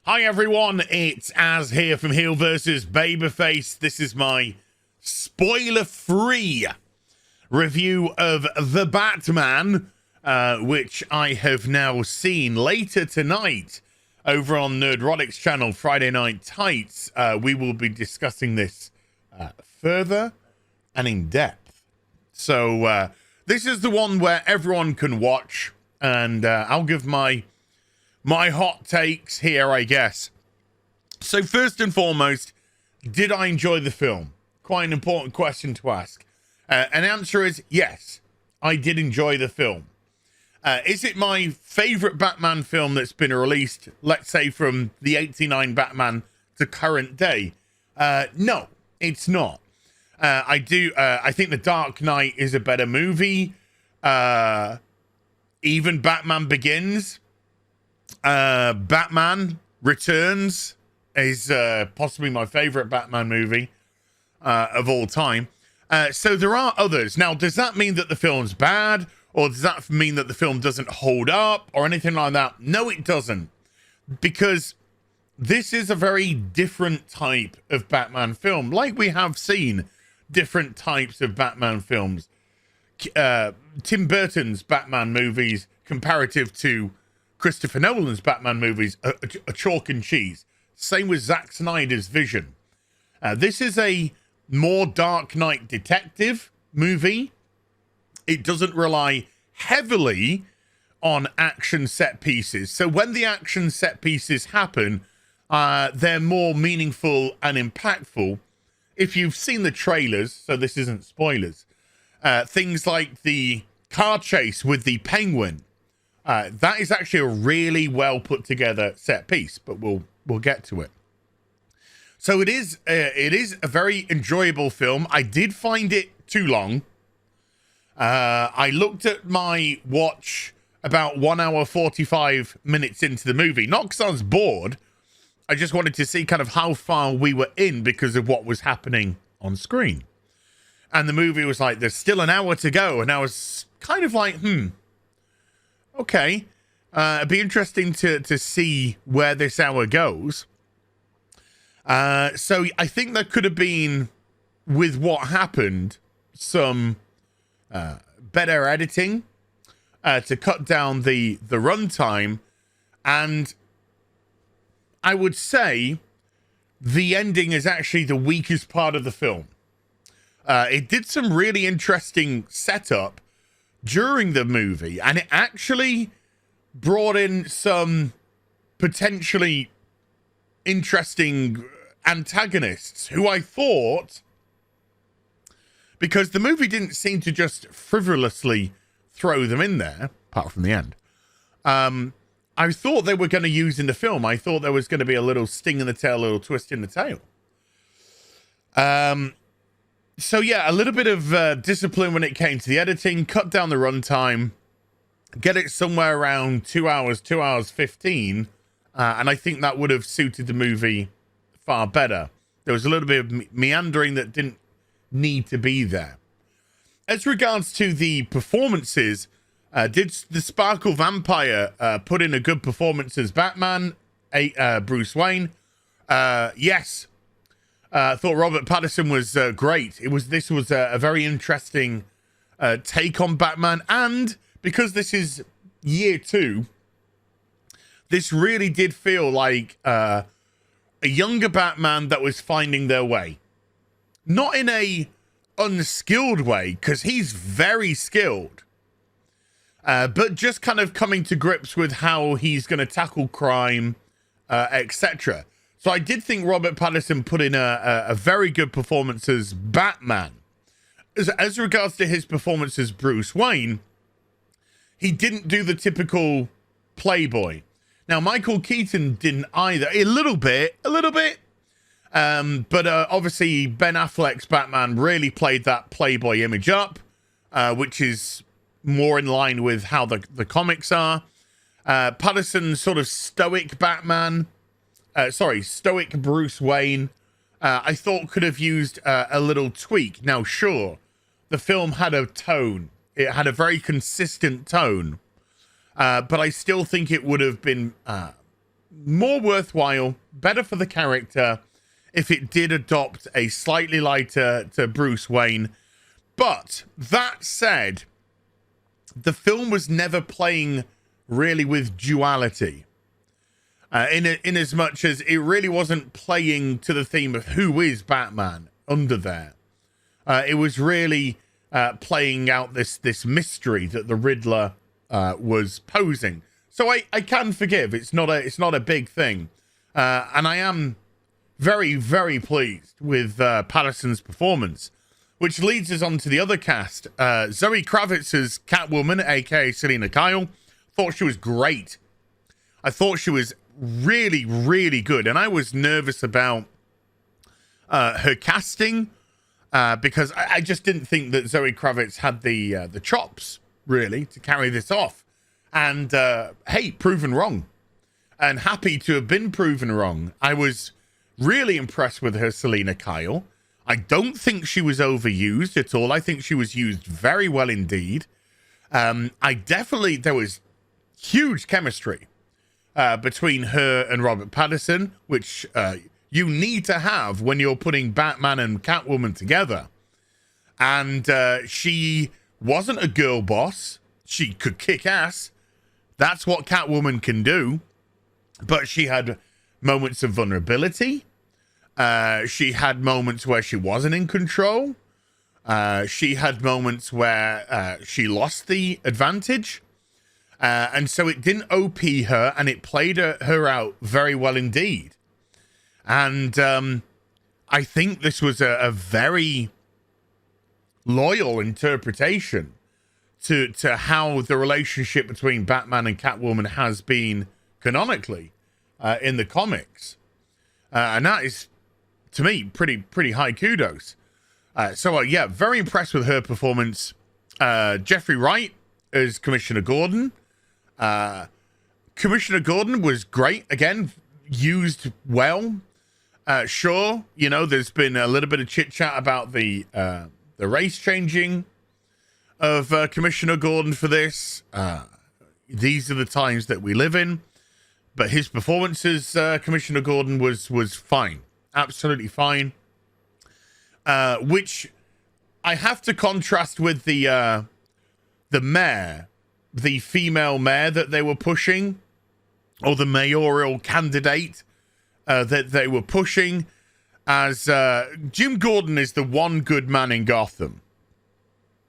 Hi everyone, it's Az here from HeelvsBabyface. This is my spoiler-free review of The Batman, which I have now seen later tonight over on Nerdrotic's channel, Friday Night Tights. We will be discussing this further and in depth. So this is the one where everyone can watch, and I'll give my hot takes here, I guess. So first and foremost, did I enjoy the film? Quite an important question to ask. And the answer is yes, I did enjoy the film. Is it my favorite Batman film that's been released, let's say from the '89 Batman to current day? No, it's not. I think The Dark Knight is a better movie. Even Batman Begins. Batman Returns is possibly my favorite Batman movie of all time. So there are others. Now, does that mean that the film's bad? Or does that mean that the film doesn't hold up or anything like that? No, it doesn't. Because this is a very different type of Batman film. Like we have seen different types of Batman films. Tim Burton's Batman movies comparative to Christopher Nolan's Batman movies are chalk and cheese. Same with Zack Snyder's Vision. This is a more Dark Knight detective movie. It doesn't rely heavily on action set pieces. So when the action set pieces happen, they're more meaningful and impactful. If you've seen the trailers, so this isn't spoilers, things like the car chase with the Penguin, that is actually a really well put together set piece, but we'll get to it. So it is a very enjoyable film. I did find it too long. I looked at my watch about 1 hour 45 minutes into the movie, not because I was bored. I just wanted to see kind of how far we were in because of what was happening on screen. And the movie was like, there's still an hour to go. And I was kind of like, okay, it'd be interesting to see where this hour goes. So I think there could have been, with what happened, some better editing to cut down the runtime. And I would say the ending is actually the weakest part of the film. It did some really interesting setup during the movie, and it actually brought in some potentially interesting antagonists who I thought, because the movie didn't seem to just frivolously throw them in there, apart from the end, I thought they were going to use in the film. I thought there was going to be a little sting in the tail, a little twist in the tail. So yeah, a little bit of discipline when it came to the editing, cut down the runtime, get it somewhere around 2 hours, 2 hours 15, and I think that would have suited the movie far better. There was a little bit of meandering that didn't need to be there. As regards to the performances, did the Sparkle Vampire put in a good performance as Batman, Bruce Wayne? Yes. I thought Robert Pattinson was great. This was a very interesting take on Batman, and because this is year 2, this really did feel like a younger Batman that was finding their way. Not in a unskilled way, because he's very skilled, but just kind of coming to grips with how he's going to tackle crime, etc. So I did think Robert Pattinson put in a very good performance as Batman. As regards to his performance as Bruce Wayne, he didn't do the typical playboy. Now, Michael Keaton didn't either. A little bit. But obviously, Ben Affleck's Batman really played that playboy image up, which is more in line with how the comics are. Pattinson's sort of stoic Batman, stoic Bruce Wayne, I thought could have used a little tweak. Now, sure, the film had a tone. It had a very consistent tone. But I still think it would have been more worthwhile, better for the character if it did adopt a slightly lighter to Bruce Wayne. But that said, the film was never playing really with duality. In as much as it really wasn't playing to the theme of who is Batman under there. It was really playing out this mystery that the Riddler was posing. So I can forgive. It's not a big thing. And I am very, very pleased with Patterson's performance, which leads us on to the other cast. Zoe Kravitz's Catwoman, aka Selena Kyle, thought she was great. I thought she was really, really good, and I was nervous about her casting because I just didn't think that Zoe Kravitz had the chops really to carry this off. And hey, proven wrong, and happy to have been proven wrong. I was really impressed with her Selena Kyle. I don't think she was overused at all. I think she was used very well indeed. There was huge chemistry between her and Robert Pattinson, which you need to have when you're putting Batman and Catwoman together. And she wasn't a girl boss. She could kick ass. That's what Catwoman can do. But she had moments of vulnerability. She had moments where she wasn't in control. She had moments where she lost the advantage. And so it didn't OP her, and it played her out very well indeed. And I think this was a very loyal interpretation to how the relationship between Batman and Catwoman has been canonically in the comics. And that is, to me, pretty high kudos. So yeah, very impressed with her performance. Jeffrey Wright as Commissioner Gordon. Commissioner Gordon was great. Again, used well. Sure, you know, there's been a little bit of chit chat about the race changing of Commissioner Gordon for this. These are the times that we live in. But his performance as Commissioner Gordon was fine. Absolutely fine. Which I have to contrast with the mayor, the female mayor that they were pushing, or the mayoral candidate that they were pushing, as Jim Gordon is the one good man in Gotham.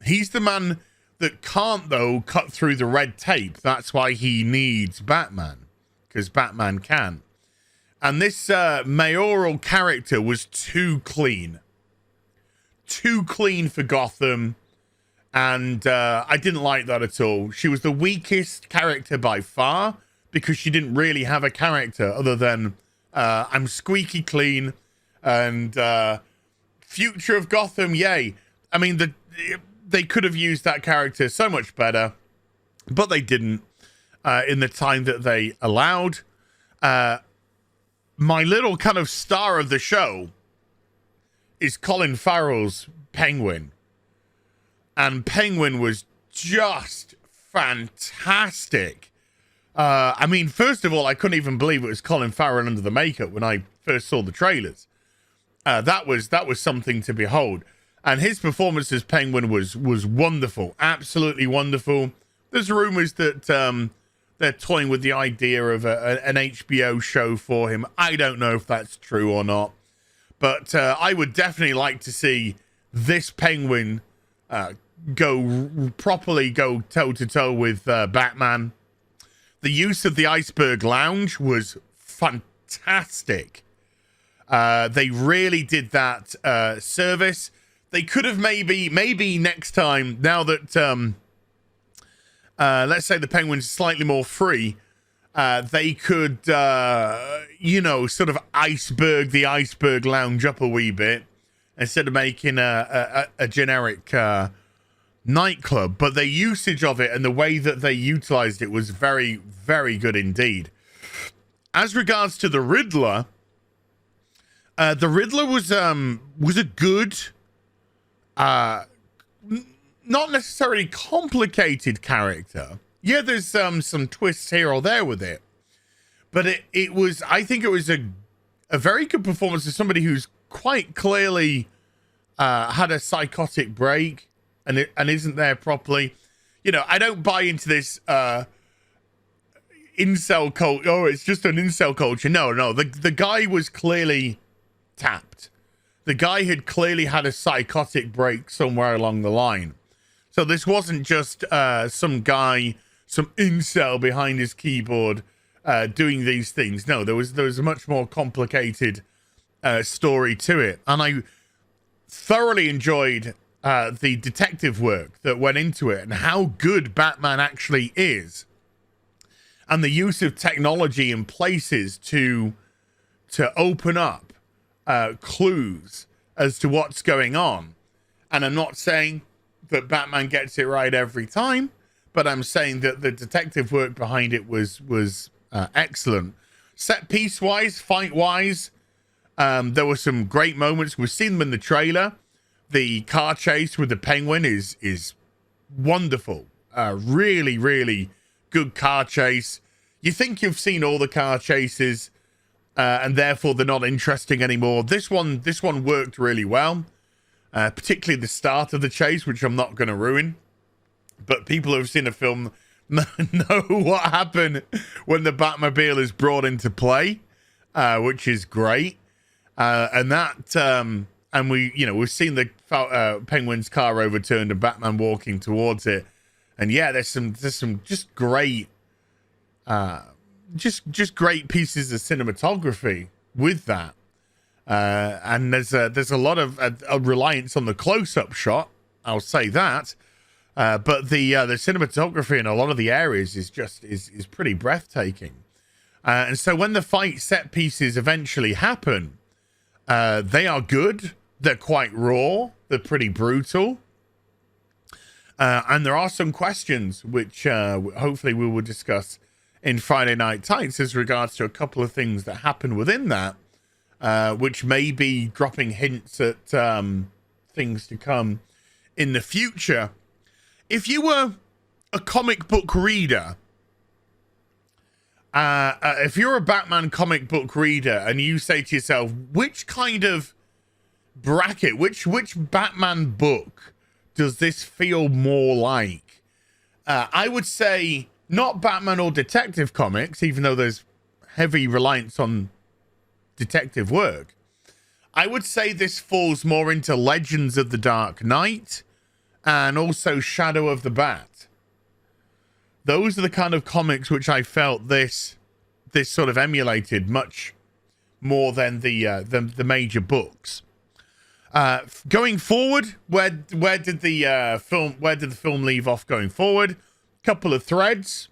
He's the man that can't, though, cut through the red tape. That's why he needs Batman, because Batman can. And this mayoral character was too clean. Too clean for Gotham. And I didn't like that at all. She was the weakest character by far, because she didn't really have a character other than I'm squeaky clean and future of Gotham, yay. I mean, they could have used that character so much better, but they didn't in the time that they allowed. My little kind of star of the show is Colin Farrell's Penguin. And Penguin was just fantastic. I mean, first of all, I couldn't even believe it was Colin Farrell under the makeup when I first saw the trailers. That was something to behold. And his performance as Penguin was wonderful. Absolutely wonderful. There's rumors that they're toying with the idea of an HBO show for him. I don't know if that's true or not. But I would definitely like to see this Penguin go toe-to-toe with Batman. The use of the Iceberg Lounge was fantastic. They really did that service. They could have maybe next time, now that let's say the Penguin's slightly more free, they could sort of iceberg the Iceberg Lounge up a wee bit instead of making a generic nightclub. But the usage of it and the way that they utilized it was very, very good indeed. As regards to the Riddler was a good, not necessarily complicated character. Yeah, there's some twists here or there with it, but I think it was a very good performance of somebody who's quite clearly had a psychotic break and isn't there properly. You know, I don't buy into this incel culture. Oh, it's just an incel culture. No. The guy was clearly tapped. The guy had clearly had a psychotic break somewhere along the line. So this wasn't just some guy, some incel behind his keyboard doing these things. No, there was a much more complicated story to it. And I thoroughly enjoyed the detective work that went into it and how good Batman actually is. And the use of technology in places to open up clues as to what's going on. And I'm not saying that Batman gets it right every time, but I'm saying that the detective work behind it was excellent. Set piece wise, fight wise, there were some great moments. We've seen them in the trailer. The car chase with the Penguin is wonderful. Really, really good car chase. You think you've seen all the car chases, and therefore they're not interesting anymore. This one worked really well, particularly the start of the chase, which I'm not going to ruin. But people who've seen the film know what happened when the Batmobile is brought into play, which is great. And we've seen the Penguin's car overturned and Batman walking towards it. And yeah, there's some just great, just great pieces of cinematography with that. And there's a lot of reliance on the close-up shot. I'll say that. But the cinematography in a lot of the areas is pretty breathtaking. And so when the fight set pieces eventually happen, they are good. They're quite raw. They're pretty brutal. And there are some questions which hopefully we will discuss in Friday Night Tights as regards to a couple of things that happen within that, which may be dropping hints at things to come in the future. If you were a comic book reader, if you're a Batman comic book reader and you say to yourself, which kind of bracket, which Batman book does this feel more like? I would say not Batman or Detective Comics, even though there's heavy reliance on detective work. I would say this falls more into Legends of the Dark Knight and also Shadow of the Bat. Those are the kind of comics which I felt this sort of emulated much more than the major books. Going forward, where did the film leave off going forward? Couple of threads.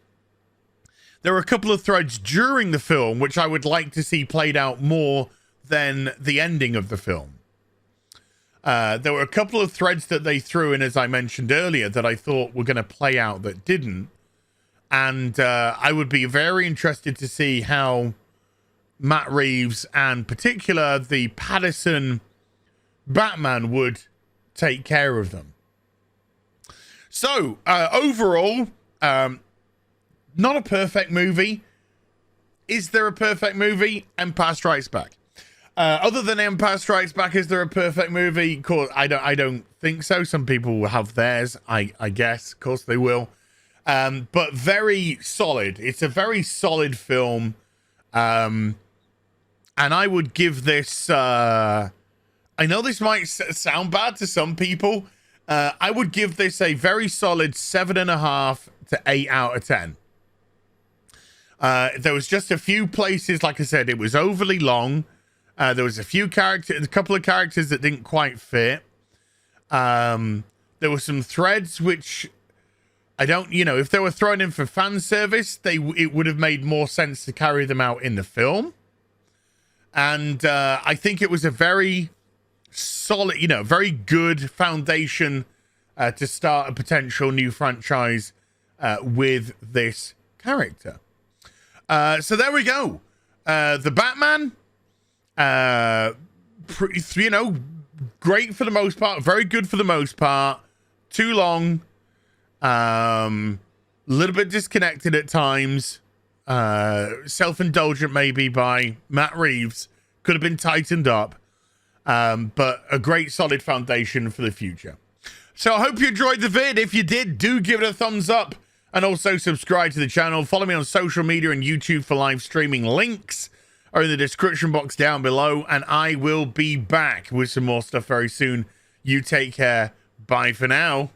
There were a couple of threads during the film which I would like to see played out more than the ending of the film. There were a couple of threads that they threw in, as I mentioned earlier, that I thought were going to play out that didn't. And I would be very interested to see how Matt Reeves and particular the Pattinson Batman would take care of them. So overall, not a perfect movie. Is there a perfect movie? Empire Strikes Back. Other than Empire Strikes Back, is there a perfect movie? Of course, I don't think so. Some people will have theirs, I guess. Of course they will. But very solid. It's a very solid film. And I would give this... I know this might sound bad to some people. I would give this a very solid 7.5 to 8 out of 10. There was just a few places, like I said, it was overly long. There was a couple of characters that didn't quite fit. There were some threads which I don't, if they were thrown in for fan service, it would have made more sense to carry them out in the film. And I think it was a very solid, very good foundation to start a potential new franchise with this character. So there we go. The Batman, great for the most part, very good for the most part. Too long, a little bit disconnected at times. self-indulgent maybe by Matt Reeves, could have been tightened up, but a great solid foundation for the future. So I hope you enjoyed the vid. If you did, do give it a thumbs up and also subscribe to the channel. Follow me on social media and YouTube for live streaming. Links are in the description box down below, and I will be back with some more stuff very soon. You take care. Bye for now.